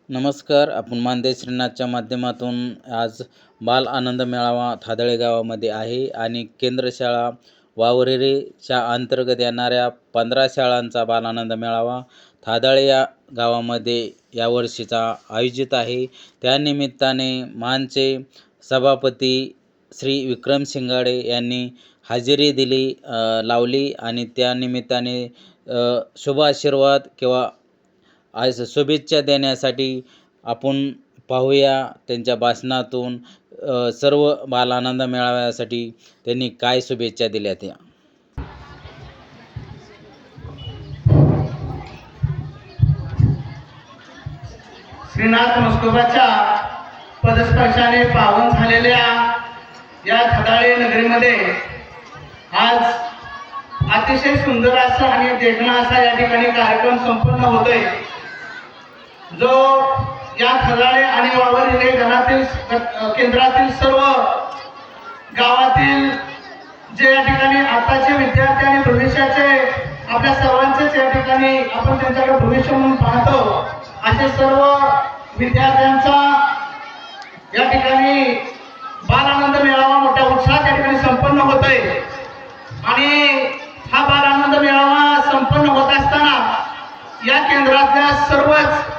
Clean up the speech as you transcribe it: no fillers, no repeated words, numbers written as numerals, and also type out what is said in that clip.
नमस्कार. आपण मानदेश श्रीनाथच्या माध्यमातून आज बाल आनंद मेळावा थादळे गावामध्ये आहे आणि केंद्र शाळा वावरेरेच्या अंतर्गत येणाऱ्या 15 शाळांचा बाल आनंद मेळावा थादळे या गावामध्ये यावर्षीचा आयोजित आहे. त्यानिमित्ताने मानचे सभापती श्री विक्रम शिंगाडे यांनी हजेरी लावली आणि त्यानिमित्ताने शुभ आशीर्वाद किंवा आज शुभेच्छा देण्यासाठी आपण पाहूया त्यांच्या भाषणातून सर्व बाल आनंद मेळाव्यासाठी त्यांनी काय शुभेच्छा दिल्या त्या. श्रीनाथ मस्तोबाच्या पदस्पर्शाने पावन झालेल्या या थादळे नगरीमध्ये आज अतिशय सुंदर असा आणि देखणा असा या ठिकाणी कार्यक्रम संपन्न होतोय. जो या थादळे आणि वावरेरे गणातील केंद्रातील सर्व गावातील जे या ठिकाणी आताचे विद्यार्थी आणि भविष्याचे आपल्या सर्वांचेच या ठिकाणी आपण त्यांच्याकडे भविष्य म्हणून पाहतो असे सर्व विद्यार्थ्यांचा या ठिकाणी बाल आनंद मेळावा मोठ्या उत्साहात या ठिकाणी संपन्न होतोय. आणि हा बाल आनंद मेळावा संपन्न होत असताना या केंद्रातल्या सर्वच